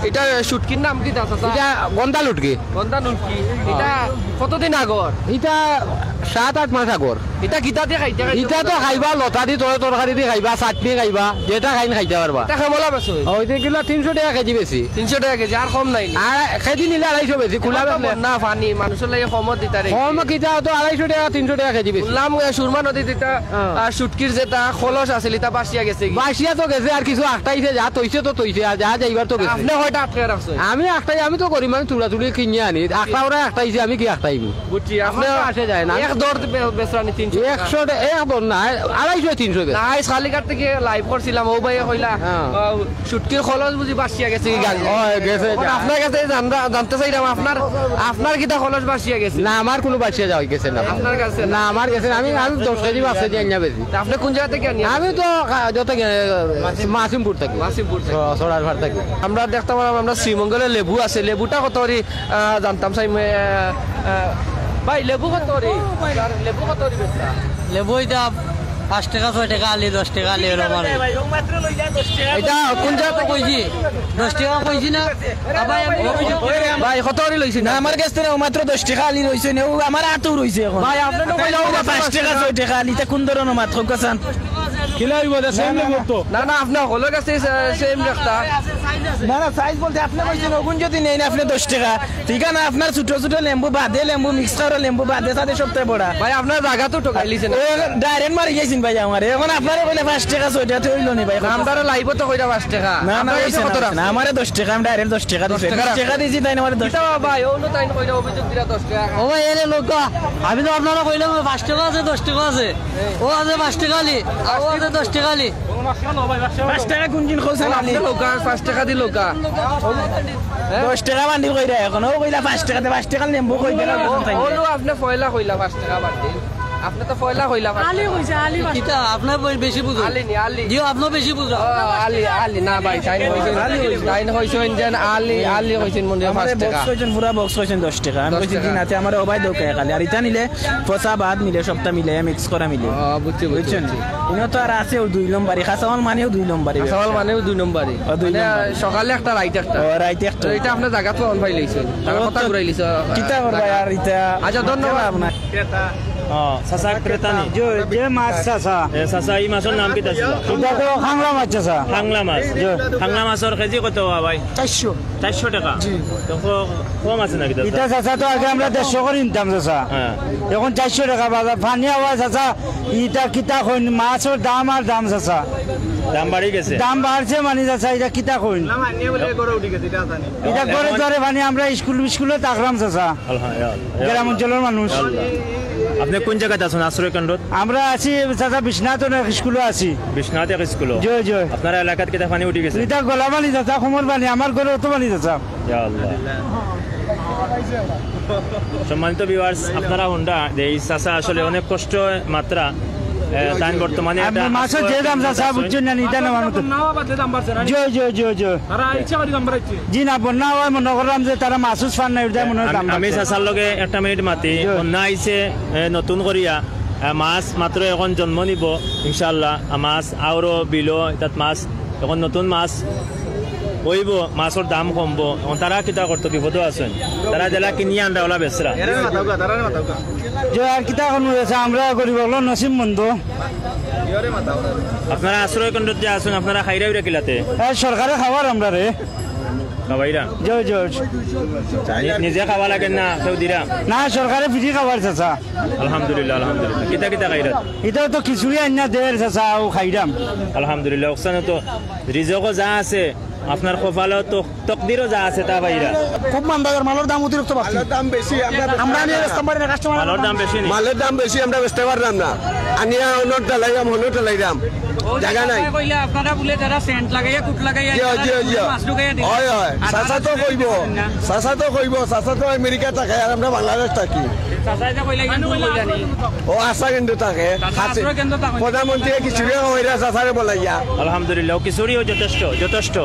এটা শুটকির নাম কি দাদা? এটা গন্দা লুটকি। গন্দা লুটকি। এটা কতদিন আগর? এটা 7-8 মাস আগর। এটা কিতা দিয়ে খাইতে? এটা তো খাইবা লতা দি তরকারি দি খাইবা, চাটনি খাইবা, যেটা খাইন খাইতে পারবা। এটা কেমলা বেছো? ওইটা কিলো 300 টাকা কেজি বেশি। 300 টাকা কেজি, আর কম নাই? আর কেজি নিলে 250 বেশি। খোলা না পানি মানুষের লাগে কমত দিতারে। কম কিটা তো 250 টাকা 300 টাকা কেজি বেশি। বললাম সুরমা নদীতে এটা শুটকির যেটা খলস আছিল এটা বাসিয়া গেছে। বাসিয়া তো গেছে, আর কিছু আটটাইছে, যা তৈছে তো তৈছে, আর যা যাইবার তো গেছে। আপনি কয়টা আটকে রাখছেন? আমি একটাই, আমি তো করিম, আমি তুলা তুলি কিনে আনি। একটা ওরা একটাইছে, আমি কি একটাইব? বুঝছি। আপনি আসে যায় না এক দর বেচরানি 300 100 এক দর না 250 300 না। আজ খালিঘাট থেকে লাইভ করছিলাম, ও ভাই কইলা শুটকির খলস বুঝি বাসিয়া গেছে কি গান? গেছে। আপনার কাছে জানতে চাইলাম আপনার কিটা খলস বাসিয়া গেছে? না, আমার কোনো বাসিয়া যাওয়া গেছে না। আপনার কাছে না, আমার গেছে। আমি 10 কেজি বাসে দিয়ে আনিয়া বেশি। আপনি কোন জায়গা থেকে আনি? আমি তো যত মাসিমপুর থাকি। মাসিমপুর থেকে। সরারপাড় থাকি। আমরা দেখতে পারলাম আমরা শ্রীমঙ্গলে লেবু আছে। লেবুটা কত করে জানতাম চাই ভাই? লেবু কত করে? লেবু কত করে বেচা? লেবু এটা 5 টাকা 6 টাকা আলি 10 টাকা আলি এরকম। এটা কোন জায়গা কইছি 10 টাকা কইছি না ভাই? কত করে লইছি? না, আমার কাছে মাত্র 10 টাকা আলি রইছে না, আমার হাতও রইছে এখন। ভাই আপনি তো কইলাও 5 টাকা 6 টাকা আলি, তা কোন ধরনের মাত্র কাছান কিলাই বলে সেম লেবু তো। না না, আপনি হলো কাছে সেম রাখতা। না না, সাইজ বলতে আপনি কইছেন ওগুন যদি নেই না আপনি 10 টাকা, ঠিক আছে না? আপনার ছোট ছোট লেম্বু বাদে, লেম্বু মিক্স করে, লেম্বু বাদে সাথে সবটাই বড়া। ভাই আপনার জায়গা তো ঠকাই লিছেন। ডাইরেক্ট মারি গেছেন ভাই আমার। এখন আপনারে কইলে 5 টাকা 6 টাকা তো হইলো নি ভাই। নামদারে লাইভ তো কইরা 5 টাকা। না না, আপনার কাছে কত না রাখছেন? আমারে 10 টাকা, আমি ডাইরেক্ট 10 টাকা দিছি। 10 টাকা দিছি তাই না, আমারে 10 এটা ভাই ও নো তাই কইরা অভিযোগ দিলা 10 টাকা। ও ভাই এলে লোক, আমি তো আপনারা কইলাম 5 টাকা আছে 10 টাকা আছে, ও আছে 5 টাকা আলি, ও আছে 10 টাকা আলি। 5 টাকা কোন দিন কইছেন আলি? আপনি লোকা 5 টাকা দিল কা 10 টাকা বান্দি কইরা এখন ও কইলা 5 টাকা দে, 5 টাকা লেম্বু কই দিলা। ওলো আপনি পয়লা কইলা 5 টাকা বাদ দিন। আপনি তো পয়লা কইলা আলি কইছে আলি কিটা আপনার বেশি বুঝো। আলি নি আলি দিও আপনার বেশি বুঝো। আলি আলি না ভাই তাই কইছেন। তাই কইছেন যে আলি কইছেন মনে 5 টাকা। বক্স কইছেন পুরা বক্স কইছেন 10 টাকা। আমি কইছি দিন আছে আমার ওবাই দোকে খালি, আর এটা নিলে পচা বাদ মিলে সবটা মিলে মিক্স করা মিলে। বুঝছি বুঝছেন? ইনো তো আর আছে 2 নম্বরই, খাসাওয়াল মানেও 2 নম্বরই। সওয়াল মানেও 2 নম্বরই। মানে সকালে একটা রাইট একটা। ও রাইতে একটা। এটা আপনি জায়গা তো অন পাই লইছেন। টাকা কথা ঘুরাই লিছ। কিতা করবা আর এটা? আচ্ছা ধন্যবাদ আপনার। চাচা ক্রেতানি যে মাছ চাচা, চাচা এই মাছের নাম কি আছিল? এটা তো খাংলা মাছ চাচা। খাংলা মাছ। খাংলা মাছের কেজি কত ভাই? 400। 400 টাকা। তো কম আছে নাকি দাদা? এটা চাচা তো আগে আমরা 150 করে নিতাম চাচা, হ্যাঁ এখন 400 টাকা বাজার। পানি আওয়াজ চাচা, ইটা কিতা কইন? মাছের দাম আর দাম চাচা, দাম বাড়ি গেছে। দাম বাড়ছে মানে চাচা। এটা কিতা কইন? এটা করে ধরে মানে আমরা স্কুলে থাকলাম চাচা, গ্রাম অঞ্চলের মানুষ। আপনি কোন জায়গাতে আছেন আশ্রয় কেন্দ্রত? আমরা আছি চাচা বিশ্বনাথ স্কুলে আছি। বিশ্বনাথ স্কুল। জয় জয়। আপনার এলাকাত কিতা পানি উঠে গেছে? এটা গলা পানি চাচা, কোমর পানি, আমার ঘরে অত পানি চাচা। ইয়া আল্লাহ। সম্মানিত ভিউয়ার্স, আপনারা হুন্ডা এই চাচা আসলে অনেক কষ্ট মাত্রা তাই বর্তমানে মাছের যে দাম চাচা বুঝছেন না, এটা নেওয়ার মতো। জয় জয় জয় জয়। জি না, বন্যা হয় মনে করলাম যে তারা মাছুস ফান নাই, মনে হয় দাম। আমি চাচার লগে একটা মিনিট মাতি বন্যা আইছে নতুন করিয়া মাছ মাত্র এখন জন্ম নিব ইনশাল্লাহ। মাছ আরো বিলো তাত মাছ এখন নতুন মাছ হইব, মাছের দাম কমবো। তারা কিতা করতো বিপদও আছেন, তারা জেলা কিনিয়ে আনরা ওলা বেচরা। জয় আর কিতা এখন আমরা গরিব হলো নসিব বন্ধ। আপনারা আশ্রয় কেন্দ্রত যে আছেন আপনারা খাইরা উইরা কিলাতে? সরকারে খাবার আমরা রে খাবাইরা জয় জয়। নিজে খাওয়া লাগে না কেউ দিরা? না, সরকারে ফ্রি খাবার চাচা। আলহামদুলিল্লাহ আলহামদুলিল্লাহ। কিতা কিতা খাইরা? এটা তো খিচুড়ি আন্না দের চাচা, ও খাইরাম আলহামদুলিল্লাহ। ওখানে তো রিজকও যা আছে, আপনার কপালও তো তকদিরও যা আছে তা বাইরা। খুব মানবাজার মালের দাম অতিরিক্ত বাড়ছে। দাম বেশি, আমরা নিয়ে বেচতে পারি না, কাস্টমার মালের দাম বেশি নেই। মালের দাম বেশি, আমরা বেচতে পারলাম না। আনিয়া অন্যর ঢালাইলাম, অন্যর ঢালাইলাম, জায়গা নাই। আপনারা বলে যারা সেন্ট লাগাইয়া কুট লাগাইয়া মাছ ঢুকাইয়া দিন। হয় হয়, চাচা তো কইব, চাচা তো কইব, চাচা তো আমেরিকা থাকে আর আমরা বাংলাদেশ থাকি। ও আশা কেন্দ্র থাকে, প্রধানমন্ত্রী খিচুড়ি খাওয়াইরা চাচারে বলাইয়া। আলহামদুলিল্লাহ, খিচুড়িও যথেষ্ট যথেষ্ট।